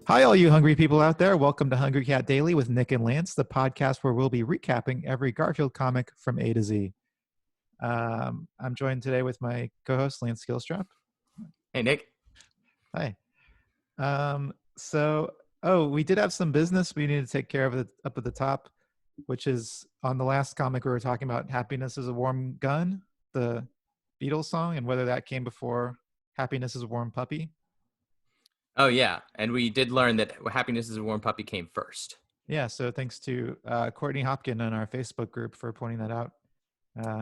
Hi, all you hungry people out there. Welcome to Hungry Cat Daily with Nick and Lance, the podcast where we'll be recapping every Garfield comic from A to Z. I'm joined today with my co-host, Lance Skillstrap. Hey, Nick. Hi. We did have some business we need to take care of up at the top, which is on the last comic we were talking about Happiness is a Warm Gun, the Beatles song, and whether that came before Happiness is a Warm Puppy. Oh, yeah. And we did learn that Happiness is a Warm Puppy came first. Yeah, so thanks to Courtney Hopkin on our Facebook group for pointing that out.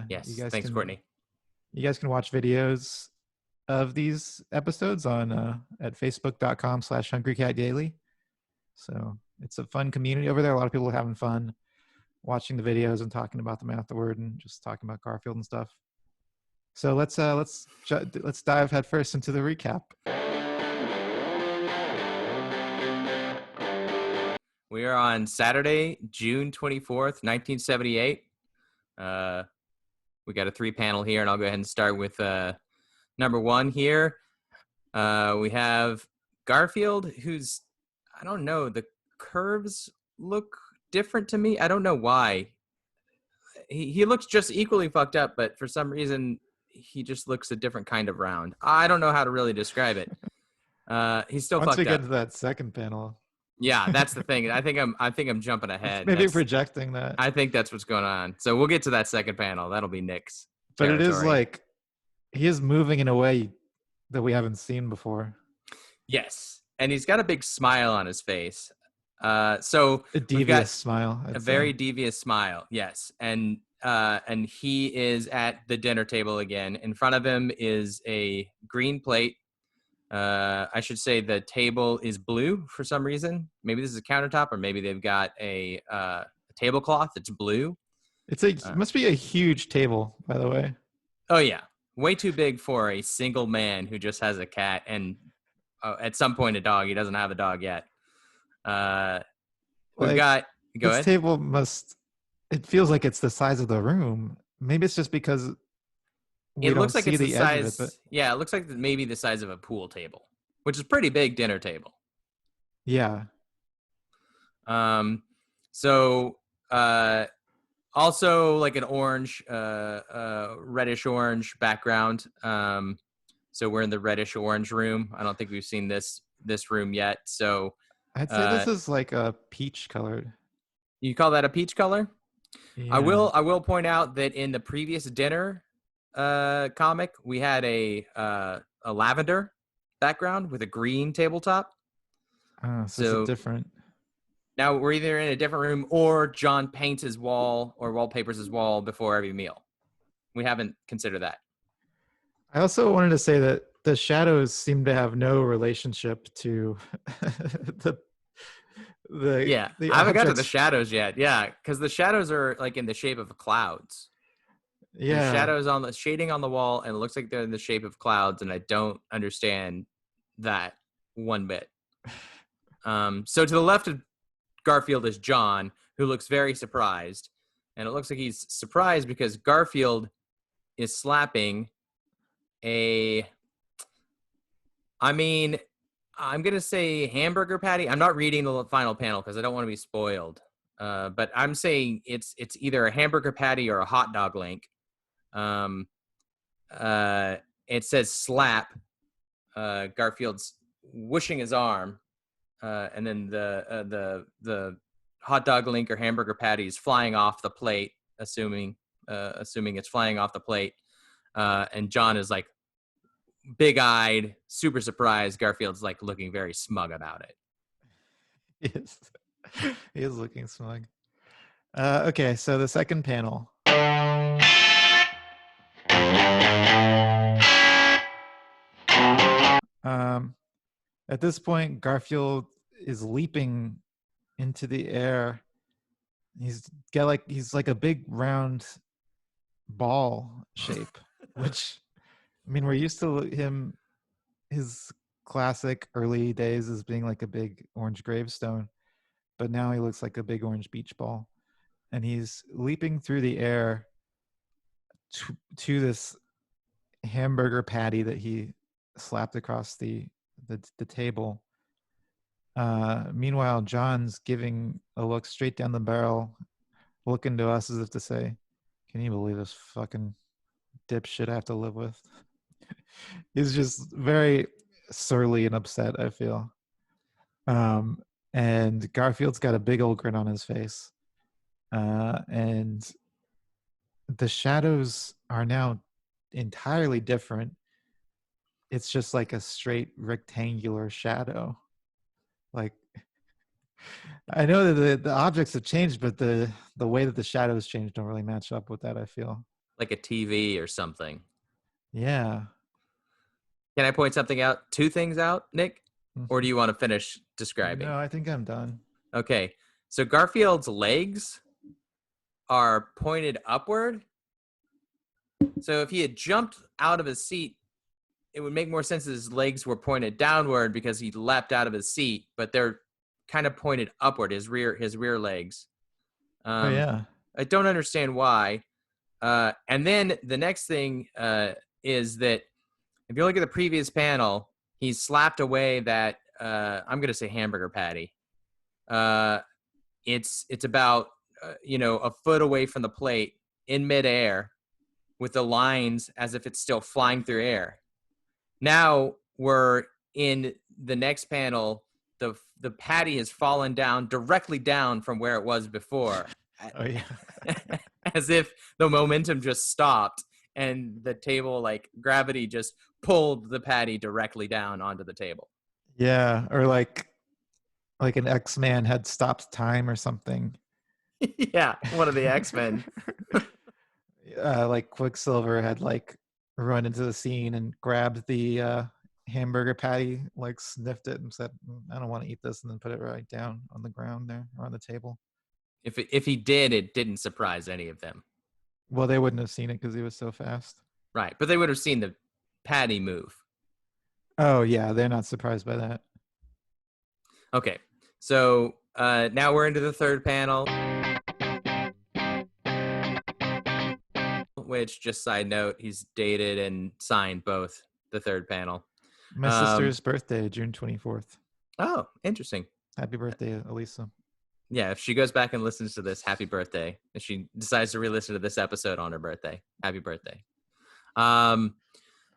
Yes, thanks, Courtney. You guys can watch videos of these episodes on at facebook.com/hungrycatdaily. So it's a fun community over there. A lot of people are having fun watching the videos and talking about them afterward and just talking about Garfield and stuff. So let's dive headfirst into the recap. We are on Saturday, June 24th, 1978. We got a 3-panel here, and I'll go ahead and start with number 1 here. We have Garfield, who's, I don't know, the curves look different to me. I don't know why. He looks just equally fucked up, but for some reason, he just looks a different kind of round. I don't know how to really describe it. He's still fucked up. Once we get to that second panel. Yeah, that's the thing. I think I'm jumping ahead. Maybe projecting that. I think that's what's going on. So we'll get to that second panel. That'll be Nick's territory. But it is like he is moving in a way that we haven't seen before. Yes, and he's got a big smile on his face. So a devious smile. A very devious smile. Yes, and he is at the dinner table again. In front of him is a green plate. I should say the table is blue for some reason. Maybe this is a countertop, or maybe they've got a tablecloth that's blue. It must be a huge table, by the way. Oh yeah, way too big for a single man who just has a cat and at some point a dog. He doesn't have a dog yet. We've got this table must. It feels like it's the size of the room. Maybe it's just because. It looks like it's the size. Yeah, it looks like maybe the size of a pool table, which is a pretty big dinner table. Yeah. So, also like an orange, reddish orange background. So we're in the reddish orange room. I don't think we've seen this room yet. So I'd say this is like a peach colored. You call that a peach color? Yeah. I will point out that in the previous dinner comic, we had a lavender background with a green tabletop. So it's different. Now we're either in a different room or John paints his wall or wallpapers his wall before every meal. We haven't considered that. I also wanted to say that the shadows seem to have no relationship to I haven't got to the shadows yet. Yeah, because the shadows are like in the shape of clouds. Yeah, the shadows on the shading on the wall, and it looks like they're in the shape of clouds, and I don't understand that one bit. So to the left of Garfield is John, who looks very surprised, and it looks like he's surprised because Garfield is slapping I'm gonna say hamburger patty. I'm not reading the final panel because I don't want to be spoiled. But I'm saying it's either a hamburger patty or a hot dog link. It says slap. Garfield's whooshing his arm, and then the hot dog link or hamburger patty is flying off the plate, assuming it's flying off the plate. And John is like big-eyed, super surprised. Garfield's like looking very smug about it. Yes, he is looking smug. Okay, so the second panel. At this point, Garfield is leaping into the air. He's like a big round ball shape, which, I mean, we're used to his classic early days as being like a big orange gravestone, but now he looks like a big orange beach ball, and he's leaping through the air to this hamburger patty that he slapped across the table. Meanwhile, John's giving a look straight down the barrel, looking to us as if to say, "Can you believe this fucking dipshit I have to live with?" He's just very surly and upset, I feel. Um, and Garfield's got a big old grin on his face. And the shadows are now entirely different. It's just like a straight rectangular shadow. Like, I know that the objects have changed, but the way that the shadows changed don't really match up with that, I feel. Like a TV or something. Yeah. Can I point something out? Two things out, Nick? Or do you want to finish describing? No, I think I'm done. Okay. So Garfield's legs are pointed upward. So if he had jumped out of his seat, it would make more sense that his legs were pointed downward because he leapt out of his seat, but they're kind of pointed upward, his rear legs. Oh yeah. I don't understand why. And then the next thing is that if you look at the previous panel, he's slapped away that I'm going to say hamburger patty. It's about a foot away from the plate in midair with the lines as if it's still flying through air. Now we're in the next panel. The patty has fallen down directly down from where it was before. Oh yeah. As if the momentum just stopped and the table, like gravity just pulled the patty directly down onto the table. Yeah, or like an X-Man had stopped time or something. Yeah, one of the X-Men. Like Quicksilver had like run into the scene and grabbed the hamburger patty, like sniffed it and said, "I don't want to eat this," and then put it right down on the ground there or on the table. If he did, it didn't surprise any of them. Well, they wouldn't have seen it because he was so fast. Right, but they would have seen the patty move. Oh yeah, they're not surprised by that. Okay, so now we're into the third panel. Which, just side note, he's dated and signed both the third panel. My sister's birthday, June 24th. Oh, interesting. Happy birthday, Elisa. Yeah, if she goes back and listens to this, happy birthday. If she decides to re-listen to this episode on her birthday, happy birthday.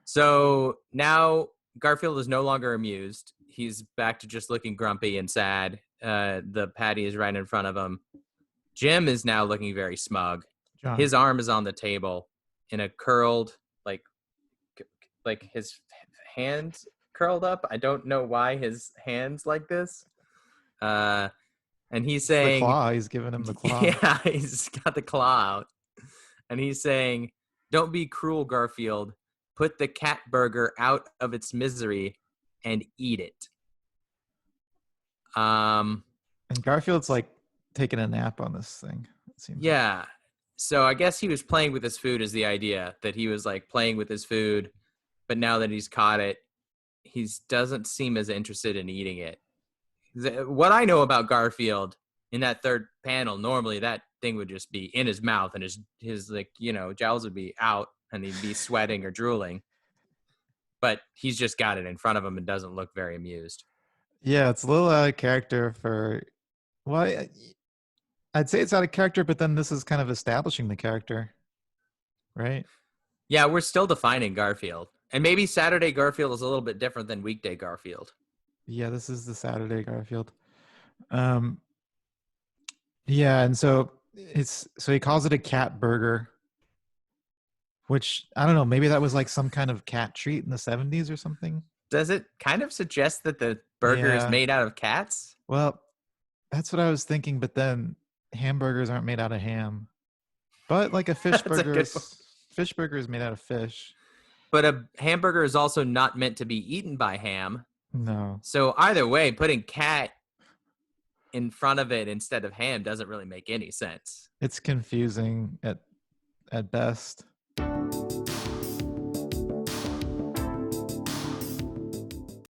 So now Garfield is no longer amused. He's back to just looking grumpy and sad. The patty is right in front of him. Jim is now looking very smug. John. His arm is on the table in a curled, like his hands curled up. I don't know why his hands like this. And he's saying, the claw. He's giving him the claw. Yeah, he's got the claw out. And he's saying, "Don't be cruel, Garfield. Put the catburger out of its misery and eat it." And Garfield's like taking a nap on this thing. It seems. Yeah. So I guess he was playing with his food is the idea, that he was like playing with his food, but now that he's caught it, he doesn't seem as interested in eating it. What I know about Garfield in that third panel, normally that thing would just be in his mouth and his like, jowls would be out and he'd be sweating or drooling. But he's just got it in front of him and doesn't look very amused. Yeah, it's a little out of character for, well, I'd say it's out of character, but then this is kind of establishing the character, right? Yeah, we're still defining Garfield. And maybe Saturday Garfield is a little bit different than weekday Garfield. Yeah, this is the Saturday Garfield. Yeah, and so he calls it a cat burger, which I don't know, maybe that was like some kind of cat treat in the 70s or something. Does it kind of suggest that the burger is made out of cats? Well, that's what I was thinking, but then hamburgers aren't made out of ham. But like a fish burger is made out of fish. But a hamburger is also not meant to be eaten by ham. No. So either way, putting cat in front of it instead of ham doesn't really make any sense. It's confusing at best.